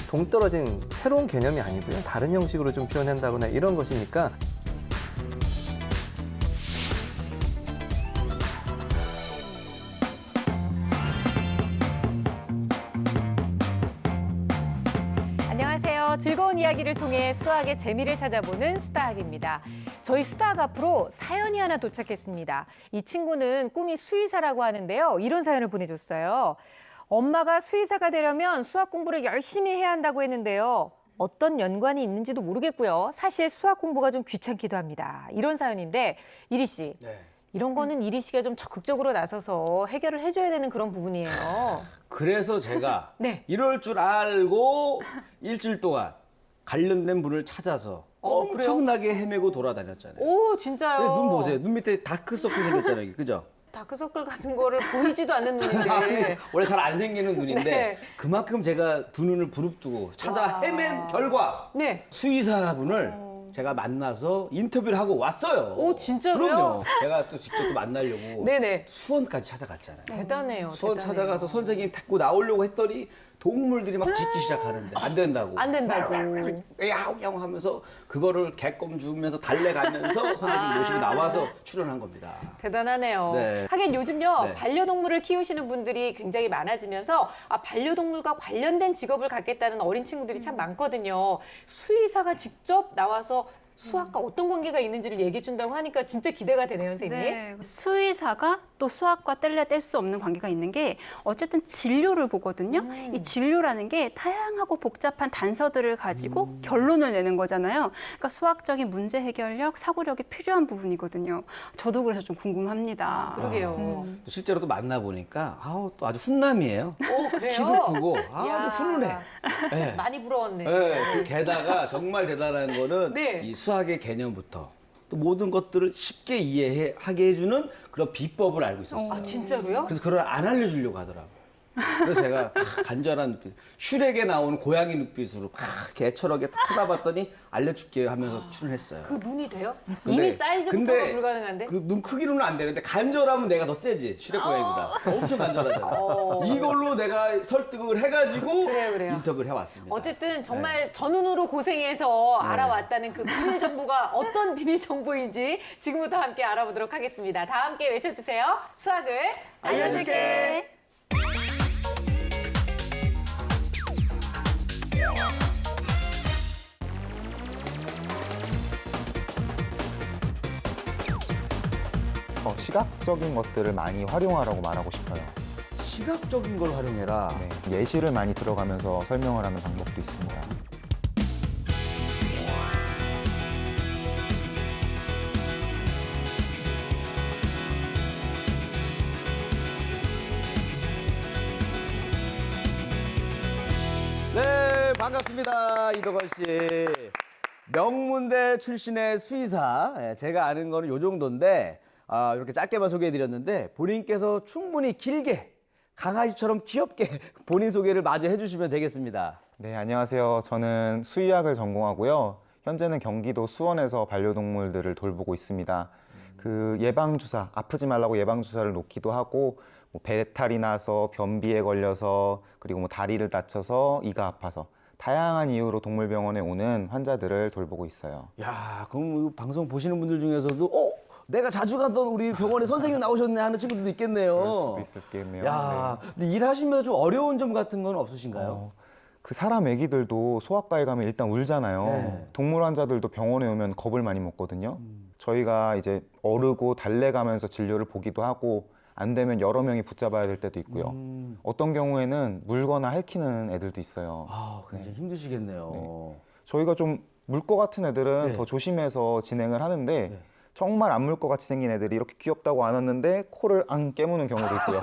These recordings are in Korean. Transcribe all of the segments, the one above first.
동떨어진 새로운 개념이 아니고요. 다른 형식으로 좀 표현한다거나 이런 것이니까. 안녕하세요. 즐거운 이야기를 통해 수학의 재미를 찾아보는 수다학입니다. 저희 수다학 앞으로 사연이 하나 도착했습니다. 이 친구는 꿈이 수의사라고 하는데요. 이런 사연을 보내줬어요. 엄마가 수의사가 되려면 수학 공부를 열심히 해야 한다고 했는데요. 어떤 연관이 있는지도 모르겠고요. 사실 수학 공부가 좀 귀찮기도 합니다. 이런 사연인데 이리 씨. 네. 이런 거는 이리 씨가 좀 적극적으로 나서서 해결을 해줘야 되는 그런 부분이에요. 그래서 제가 네. 이럴 줄 알고 일주일 동안 관련된 분을 찾아서 엄청나게 헤매고 돌아다녔잖아요. 오, 진짜요? 눈 보세요. 눈 밑에 다크서클 생겼잖아요. 이게. 그죠? 다크서클 같은 거를 보이지도 않는 아니, 눈인데. 원래 잘 안 생기는 눈인데 네. 그만큼 제가 두 눈을 부릅뜨고 찾아 와. 헤맨 결과 네. 수의사분을 제가 만나서 인터뷰를 하고 왔어요. 오, 진짜로요? 그럼요. 제가 또 직접 또 만나려고 네네. 수원까지 찾아갔잖아요. 대단해요. 수원 대단해요. 찾아가서 선생님 데리고 나오려고 했더니 동물들이 막 짖기 시작하는데 안 된다고. 안 된다고. 야옹야옹 하면서 그거를 개껌 주면서 달래가면서 선생님 모시고 나와서 출연한 겁니다. 대단하네요. 네. 하긴 요즘요, 네. 반려동물을 키우시는 분들이 굉장히 많아지면서 반려동물과 관련된 직업을 갖겠다는 어린 친구들이 참 많거든요. 수의사가 직접 나와서 수학과 어떤 관계가 있는지를 얘기해 준다고 하니까 진짜 기대가 되네요, 선생님. 네, 수의사가 또 수학과 뗄래야 뗄 수 없는 관계가 있는 게 어쨌든 진료를 보거든요. 이 진료라는 게 다양하고 복잡한 단서들을 가지고 결론을 내는 거잖아요. 그러니까 수학적인 문제 해결력, 사고력이 필요한 부분이거든요. 저도 그래서 좀 궁금합니다. 그러게요. 또 실제로 또 만나보니까 아우 또 아주 훈남이에요. 오, 그래요? 키도 크고 이야. 아주 훈훈해. 네. 많이 부러웠네. 네, 게다가 정말 대단한 거는 네. 이 수학의 개념부터 또 모든 것들을 쉽게 이해하게 해주는 그런 비법을 알고 있었어요. 아, 진짜로요? 그래서 그걸 안 알려주려고 하더라고요. 그래서 제가 간절한 눈빛, 슈렉에 나오는 고양이 눈빛으로 막 개처럼 딱 쳐다봤더니 알려줄게요 하면서 출연했어요. 그 눈이 돼요? 근데- 이미 사이즈부터가 불가능한데? 그 눈 크기로는 안 되는데 간절하면 내가 더 세지 슈렉 고양이보다 엄청 간절하잖아. 이걸로 내가 설득을 해가지고 그래요. 인터뷰를 해왔습니다. 어쨌든 정말 전운으로 고생해서 네. 알아왔다는 그 비밀 정보가 어떤 비밀 정보인지 지금부터 함께 알아보도록 하겠습니다. 다 함께 외쳐주세요. 수학을 알려줄게. 시각적인 것들을 많이 활용하라고 말하고 싶어요. 시각적인 걸 활용해라. 네, 예시를 많이 들어가면서 설명을 하는 방법도 있습니다. 네, 반갑습니다. 이덕원 씨. 명문대 출신의 수의사. 예, 제가 아는 거는 요 정도인데, 이렇게 짧게만 소개해드렸는데, 본인께서 충분히 길게, 강아지처럼 귀엽게 본인 소개를 마저 해주시면 되겠습니다. 네, 안녕하세요. 저는 수의학을 전공하고요. 현재는 경기도 수원에서 반려동물들을 돌보고 있습니다. 그 예방주사, 아프지 말라고 예방주사를 놓기도 하고, 뭐 배탈이 나서 변비에 걸려서 그리고 뭐 다리를 다쳐서 이가 아파서 다양한 이유로 동물병원에 오는 환자들을 돌보고 있어요. 야, 그럼 이 방송 보시는 분들 중에서도, 내가 자주 가던 우리 병원에 선생님 나오셨네 하는 친구들도 있겠네요. 그럴 수도 있겠네요. 야, 근데 일하시면서 좀 어려운 점 같은 건 없으신가요? 그 사람 애기들도 소아과에 가면 일단 울잖아요. 네. 동물 환자들도 병원에 오면 겁을 많이 먹거든요. 저희가 이제 어르고 달래가면서 진료를 보기도 하고 안 되면 여러 명이 붙잡아야 될 때도 있고요. 어떤 경우에는 물거나 핥히는 애들도 있어요. 굉장히 힘드시겠네요. 저희가 좀 물 것 같은 애들은 네. 더 조심해서 진행을 하는데 정말 안 물 것 같이 생긴 애들이 이렇게 귀엽다고 안았는데 코를 안 깨무는 경우도 있고요.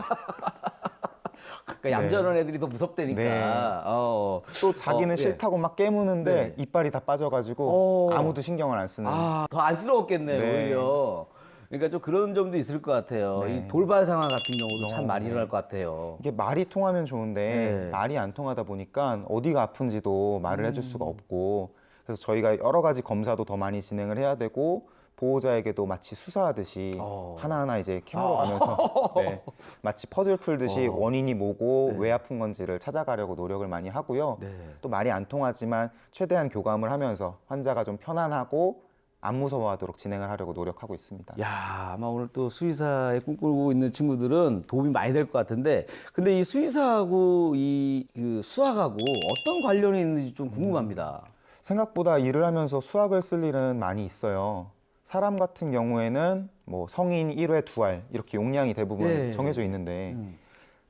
그러니까 얌전한 애들이 더 무섭다니까. 네. 또 또 자기는 싫다고 막 깨무는데 네. 이빨이 다 빠져가지고 아무도 신경을 안 쓰는. 더 안쓰러웠겠네요, 네. 오히려. 그러니까 좀 그런 점도 있을 것 같아요. 네. 이 돌발 상황 같은 경우도 참 많이 네. 일어날 것 같아요. 이게 말이 통하면 좋은데 네. 말이 안 통하다 보니까 어디가 아픈지도 말을 해줄 수가 없고 그래서 저희가 여러 가지 검사도 더 많이 진행을 해야 되고 보호자에게도 마치 수사하듯이 하나하나 이제 캐물어 가면서 네, 마치 퍼즐 풀듯이 원인이 뭐고 네. 왜 아픈 건지를 찾아가려고 노력을 많이 하고요. 네. 또 말이 안 통하지만 최대한 교감을 하면서 환자가 좀 편안하고 안 무서워하도록 진행을 하려고 노력하고 있습니다. 야, 아마 오늘 또 수의사에 꿈꾸고 있는 친구들은 도움이 많이 될 것 같은데, 근데 이 수의사하고 그 수학하고 어떤 관련이 있는지 좀 궁금합니다. 생각보다 일을 하면서 수학을 쓸 일은 많이 있어요. 사람 같은 경우에는 뭐 성인 1회 2알 이렇게 용량이 대부분 예. 정해져 있는데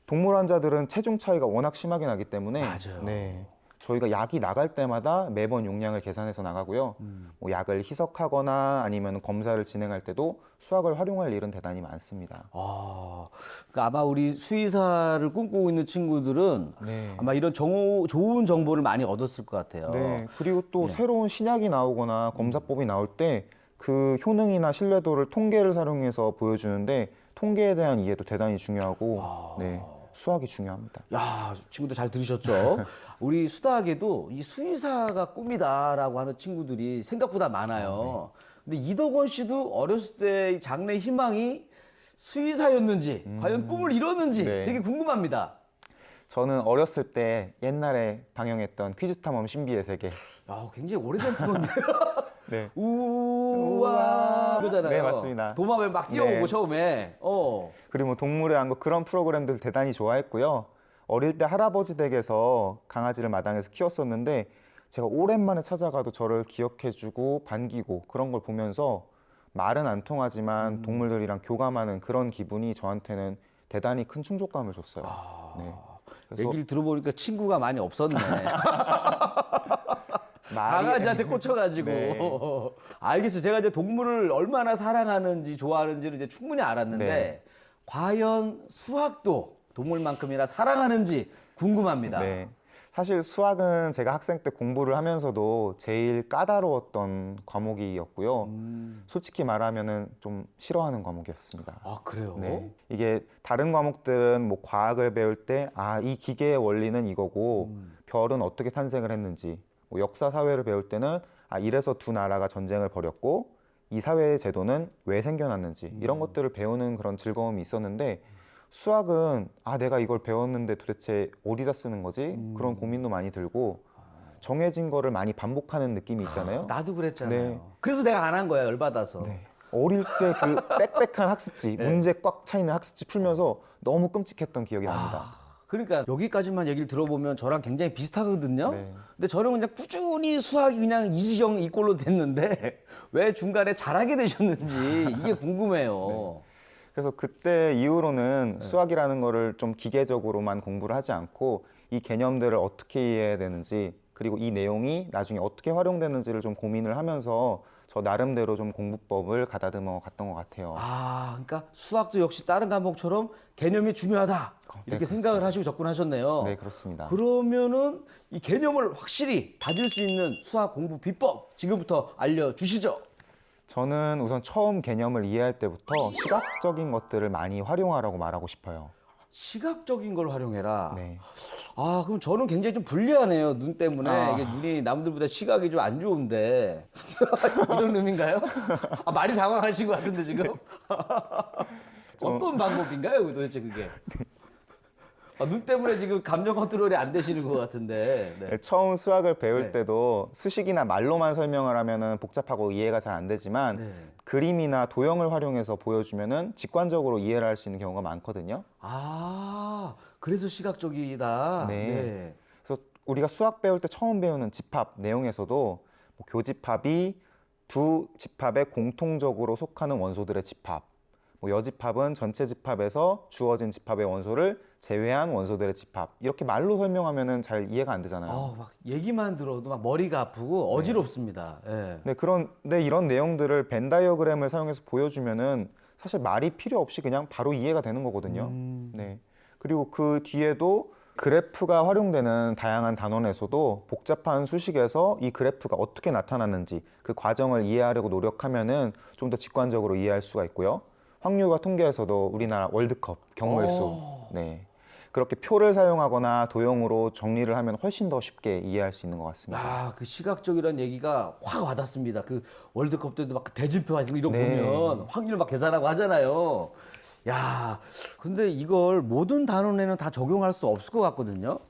동물 환자들은 체중 차이가 워낙 심하게 나기 때문에 맞아요. 네, 저희가 약이 나갈 때마다 매번 용량을 계산해서 나가고요. 뭐 약을 희석하거나 아니면 검사를 진행할 때도 수학을 활용할 일은 대단히 많습니다. 그러니까 아마 우리 수의사를 꿈꾸고 있는 친구들은 네. 아마 이런 좋은 정보를 많이 얻었을 것 같아요. 네, 그리고 또 새로운 신약이 나오거나 검사법이 나올 때 그 효능이나 신뢰도를 통계를 사용해서 보여주는데 통계에 대한 이해도 대단히 중요하고 네, 수학이 중요합니다. 야, 친구들 잘 들으셨죠? 우리 수다학에도 이 수의사가 꿈이다라고 하는 친구들이 생각보다 많아요. 근데 이덕원 씨도 어렸을 때 장래 희망이 수의사였는지, 과연 꿈을 이뤘는지 네. 되게 궁금합니다. 저는 어렸을 때 옛날에 방영했던 퀴즈 탐험 신비의 세계. 야, 굉장히 오래된 프로인데요. 네. 우와, 그거잖아요. 네, 맞습니다. 도마뱀 막 뛰어오고 네. 처음에. 그리고 뭐 동물의 왕국 그런 프로그램들 대단히 좋아했고요. 어릴 때 할아버지 댁에서 강아지를 마당에서 키웠었는데 제가 오랜만에 찾아가도 저를 기억해주고 반기고 그런 걸 보면서 말은 안 통하지만 동물들이랑 교감하는 그런 기분이 저한테는 대단히 큰 충족감을 줬어요. 네. 그래서 얘기를 들어보니까 친구가 많이 없었네. 말이- 강아지한테 꽂혀가지고. 네. 알겠어요. 제가 이제 동물을 얼마나 사랑하는지 좋아하는지를 이제 충분히 알았는데 네. 과연 수학도 동물만큼이나 사랑하는지 궁금합니다. 네. 사실 수학은 제가 학생 때 공부를 하면서도 제일 까다로웠던 과목이었고요. 솔직히 말하면은 좀 싫어하는 과목이었습니다. 아, 그래요? 네. 이게 다른 과목들은 뭐 과학을 배울 때 아, 이 기계의 원리는 이거고 별은 어떻게 탄생을 했는지 뭐 역사 사회를 배울 때는 아, 이래서 두 나라가 전쟁을 벌였고 이 사회의 제도는 왜 생겨났는지 이런 것들을 배우는 그런 즐거움이 있었는데 수학은 아, 내가 이걸 배웠는데 도대체 어디다 쓰는 거지? 그런 고민도 많이 들고 정해진 거를 많이 반복하는 느낌이 있잖아요. 나도 그랬잖아요. 네. 그래서 내가 안 한 거야, 열받아서. 네. 어릴 때 그 빽빽한 학습지, 문제 꽉 차 있는 학습지 풀면서 너무 끔찍했던 기억이 납니다. 그러니까 여기까지만 얘기를 들어보면 저랑 굉장히 비슷하거든요. 네. 근데 저는 그냥 꾸준히 수학이 그냥 이지경 이꼴로 됐는데 왜 중간에 잘하게 되셨는지 이게 궁금해요. 그래서 그때 이후로는 수학이라는 거를 좀 기계적으로만 공부를 하지 않고 이 개념들을 어떻게 이해해야 되는지 그리고 이 내용이 나중에 어떻게 활용되는지를 좀 고민을 하면서 저 나름대로 좀 공부법을 가다듬어 갔던 것 같아요. 아, 그러니까 수학도 역시 다른 과목처럼 개념이 중요하다 이렇게 네, 생각을 하시고 접근하셨네요. 네, 그렇습니다. 그러면은 이 개념을 확실히 다질 수 있는 수학 공부 비법 지금부터 알려주시죠. 저는 우선 처음 개념을 이해할 때부터 시각적인 것들을 많이 활용하라고 말하고 싶어요. 시각적인 걸 활용해라. 네. 아, 그럼 저는 굉장히 좀 불리하네요. 눈 때문에. 이게 눈이 남들보다 시각이 좀 안 좋은데. 이런 의미인가요? 아, 많이 당황하신 것 같은데, 지금? 어떤 방법인가요, 도대체 그게? 아, 눈 때문에 지금 감정 컨트롤이 안 되시는 것 같은데. 네. 네, 처음 수학을 배울 네. 때도 수식이나 말로만 설명을 하면은 복잡하고 이해가 잘 안 되지만 네. 그림이나 도형을 활용해서 보여주면은 직관적으로 이해를 할 수 있는 경우가 많거든요. 아, 그래서 시각적이다. 네. 그래서 우리가 수학 배울 때 처음 배우는 집합 내용에서도 뭐 교집합이 두 집합에 공통적으로 속하는 원소들의 집합, 뭐 여집합은 전체 집합에서 주어진 집합의 원소를 제외한 원소들의 집합 이렇게 말로 설명하면은 잘 이해가 안 되잖아요. 막 얘기만 들어도 막 머리가 아프고 어지럽습니다. 예. 네, 그런데 이런 내용들을 벤 다이어그램을 사용해서 보여주면은 사실 말이 필요 없이 그냥 바로 이해가 되는 거거든요. 네. 그리고 그 뒤에도 그래프가 활용되는 다양한 단원에서도 복잡한 수식에서 이 그래프가 어떻게 나타났는지 그 과정을 이해하려고 노력하면은 좀 더 직관적으로 이해할 수가 있고요. 확률과 통계에서도 우리나라 월드컵 경우의 수. 네. 그렇게 표를 사용하거나 도형으로 정리를 하면 훨씬 더 쉽게 이해할 수 있는 것 같습니다. 야, 그 시각적이라는 얘기가 확 와닿습니다. 그 월드컵 때도 막 대진표 하시고 이런 거 네. 보면 확률 막 계산하고 하잖아요. 야, 근데 이걸 모든 단원에는 다 적용할 수 없을 것 같거든요.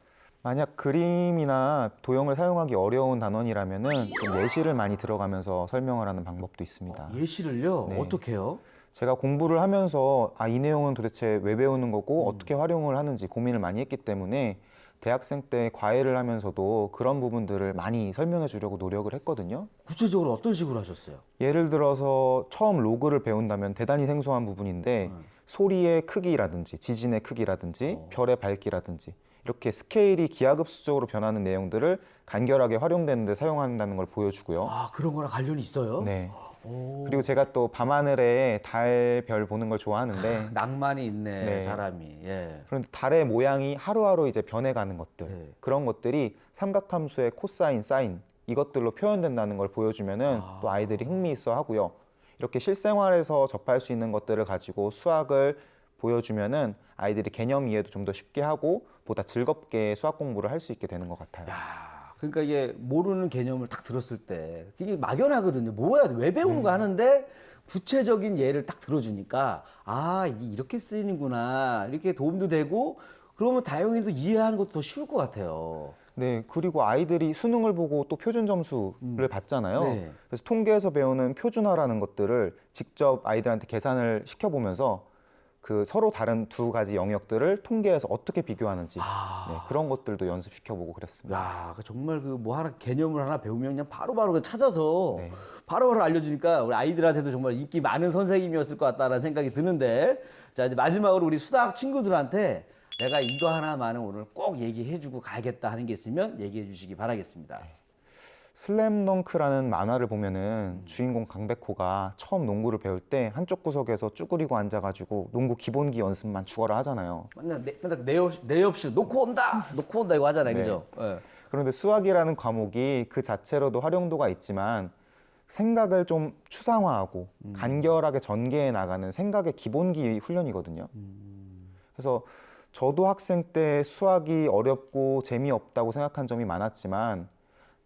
만약 그림이나 도형을 사용하기 어려운 단원이라면은 좀 예시를 많이 들어가면서 설명을 하는 방법도 있습니다. 예시를요? 네. 어떻게 해요? 제가 공부를 하면서 이 내용은 도대체 왜 배우는 거고 어떻게 활용을 하는지 고민을 많이 했기 때문에 대학생 때 과외를 하면서도 그런 부분들을 많이 설명해 주려고 노력을 했거든요. 구체적으로 어떤 식으로 하셨어요? 예를 들어서 처음 로그를 배운다면 대단히 생소한 부분인데 소리의 크기라든지 지진의 크기라든지 별의 밝기라든지 이렇게 스케일이 기하급수적으로 변하는 내용들을 간결하게 활용되는 데 사용한다는 걸 보여주고요. 아, 그런 거랑 관련이 있어요? 네. 오, 그리고 제가 또 밤하늘에 달, 별 보는 걸 좋아하는데 낭만이 있네, 네. 사람이. 예. 그런데 달의 모양이 하루하루 이제 변해가는 것들 네. 그런 것들이 삼각함수의 코사인, 사인 이것들로 표현된다는 걸 보여주면은 또 아이들이 흥미있어 하고요. 이렇게 실생활에서 접할 수 있는 것들을 가지고 수학을 보여주면은 아이들이 개념 이해도 좀 더 쉽게 하고 보다 즐겁게 수학 공부를 할 수 있게 되는 것 같아요. 그러니까 이게 모르는 개념을 딱 들었을 때 이게 막연하거든요. 뭐야, 왜 배우는 거 하는데 구체적인 예를 딱 들어주니까 이게 이렇게 쓰이는구나, 이렇게 도움도 되고 그러면 다영이도 이해하는 것도 더 쉬울 것 같아요. 네, 그리고 아이들이 수능을 보고 또 표준 점수를 받잖아요. 네. 그래서 통계에서 배우는 표준화라는 것들을 직접 아이들한테 계산을 시켜보면서 그 서로 다른 두 가지 영역들을 통계에서 어떻게 비교하는지 네, 그런 것들도 연습시켜보고 그랬습니다. 야, 그 정말 그 뭐 하나 개념을 하나 배우면 그냥 바로바로 그냥 찾아서 네. 바로바로 알려주니까 우리 아이들한테도 정말 인기 많은 선생님이었을 것 같다라는 생각이 드는데, 자, 이제 마지막으로 우리 수학 친구들한테 내가 이거 하나만은 오늘 꼭 얘기해주고 가야겠다 하는 게 있으면 얘기해 주시기 바라겠습니다. 슬램덩크라는 만화를 보면은 주인공 강백호가 처음 농구를 배울 때 한쪽 구석에서 쭈그리고 앉아가지고 농구 기본기 연습만 죽어라 하잖아요. 맨날 내 없이 놓고 온다 이거 하잖아요, 네. 그죠? 예. 그런데 수학이라는 과목이 그 자체로도 활용도가 있지만 생각을 좀 추상화하고 간결하게 전개해 나가는 생각의 기본기 훈련이거든요. 그래서 저도 학생 때 수학이 어렵고 재미없다고 생각한 점이 많았지만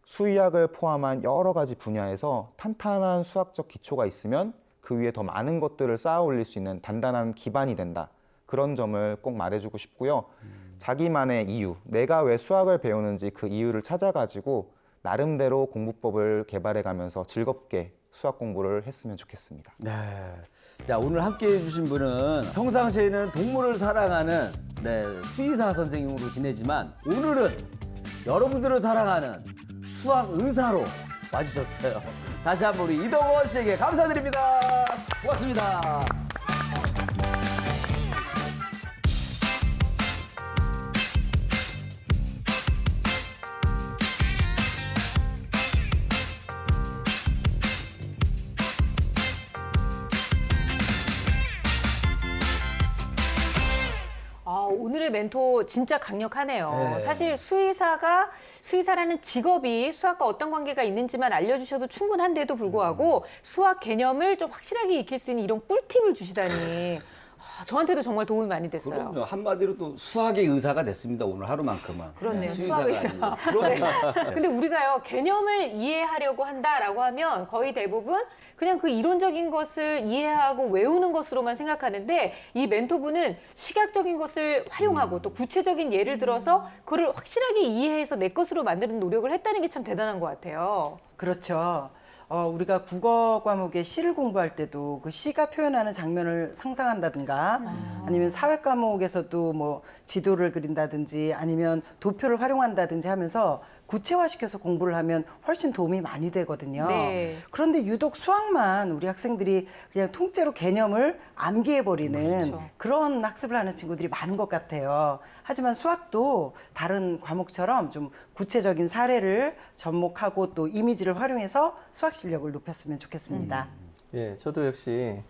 수의학을 포함한 여러 가지 분야에서 탄탄한 수학적 기초가 있으면 그 위에 더 많은 것들을 쌓아 올릴 수 있는 단단한 기반이 된다. 그런 점을 꼭 말해주고 싶고요. 자기만의 이유, 내가 왜 수학을 배우는지 그 이유를 찾아가지고 나름대로 공부법을 개발해가면서 즐겁게 수학 공부를 했으면 좋겠습니다. 네. 자, 오늘 함께 해주신 분은 평상시에는 동물을 사랑하는 수의사 선생님으로 지내지만 오늘은 여러분들을 사랑하는 수학 의사로 와주셨어요. 다시 한번 우리 이덕원 씨에게 감사드립니다. 고맙습니다. 오늘의 멘토 진짜 강력하네요. 네. 사실 수의사라는 직업이 수학과 어떤 관계가 있는지만 알려주셔도 충분한데도 불구하고 수학 개념을 좀 확실하게 익힐 수 있는 이런 꿀팁을 주시다니 저한테도 정말 도움이 많이 됐어요. 그럼요. 한마디로 또 수학의 의사가 됐습니다. 오늘 하루만큼은. 그렇네요. 수의사가 수학 의사. 아니고. 그럼요. 근데 우리가요, 개념을 이해하려고 한다라고 하면 거의 대부분 그냥 그 이론적인 것을 이해하고 외우는 것으로만 생각하는데 이 멘토분은 시각적인 것을 활용하고 또 구체적인 예를 들어서 그걸 확실하게 이해해서 내 것으로 만드는 노력을 했다는 게 참 대단한 것 같아요. 그렇죠. 우리가 국어 과목에 시를 공부할 때도 그 시가 표현하는 장면을 상상한다든가 아니면 사회 과목에서도 뭐 지도를 그린다든지 아니면 도표를 활용한다든지 하면서 구체화시켜서 공부를 하면 훨씬 도움이 많이 되거든요. 네. 그런데 유독 수학만 우리 학생들이 그냥 통째로 개념을 암기해버리는 그렇죠. 그런 학습을 하는 친구들이 많은 것 같아요. 하지만 수학도 다른 과목처럼 좀 구체적인 사례를 접목하고 또 이미지를 활용해서 수학 실력을 높였으면 좋겠습니다. 예, 저도 역시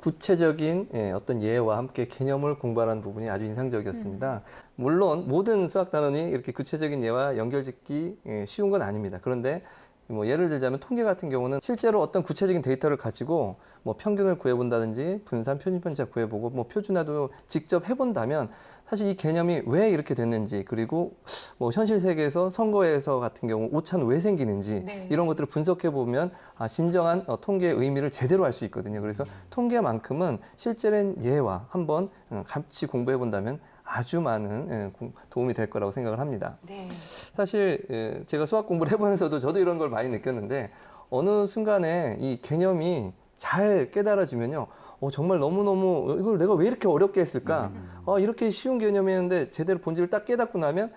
구체적인 어떤 예와 함께 개념을 공부하는 부분이 아주 인상적이었습니다. 물론 모든 수학 단원이 이렇게 구체적인 예와 연결짓기 쉬운 건 아닙니다. 그런데 뭐 예를 들자면 통계 같은 경우는 실제로 어떤 구체적인 데이터를 가지고 뭐 평균을 구해본다든지 분산, 편집편차 구해보고 뭐 표준화도 직접 해본다면 사실 이 개념이 왜 이렇게 됐는지, 그리고 뭐 현실 세계에서 선거에서 같은 경우 오차는 왜 생기는지 네. 이런 것들을 분석해 보면 진정한 통계의 의미를 제대로 알 수 있거든요. 그래서 통계만큼은 실제된 예와 한번 같이 공부해 본다면 아주 많은 도움이 될 거라고 생각을 합니다. 네. 사실 제가 수학 공부를 해보면서도 저도 이런 걸 많이 느꼈는데 어느 순간에 이 개념이 잘 깨달아지면요. 정말 너무너무 이걸 내가 왜 이렇게 어렵게 했을까? 이렇게 쉬운 개념이었는데 제대로 본질을 딱 깨닫고 나면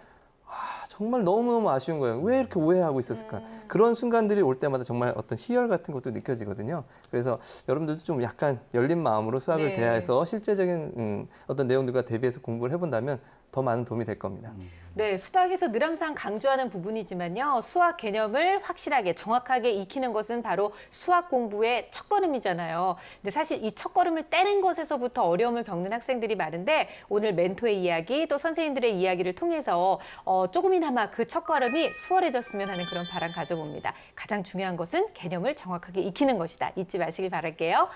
정말 너무너무 아쉬운 거예요. 왜 이렇게 오해하고 있었을까? 그런 순간들이 올 때마다 정말 어떤 희열 같은 것도 느껴지거든요. 그래서 여러분들도 좀 약간 열린 마음으로 수학을 네. 대해서 실제적인 어떤 내용들과 대비해서 공부를 해본다면 더 많은 도움이 될 겁니다. 네, 수학에서 늘 항상 강조하는 부분이지만요. 수학 개념을 확실하게 정확하게 익히는 것은 바로 수학 공부의 첫걸음이잖아요. 근데 사실 이 첫걸음을 떼는 것에서부터 어려움을 겪는 학생들이 많은데 오늘 멘토의 이야기 또 선생님들의 이야기를 통해서 조금이나마 그 첫걸음이 수월해졌으면 하는 그런 바람 가져봅니다. 가장 중요한 것은 개념을 정확하게 익히는 것이다. 잊지 마시길 바랄게요.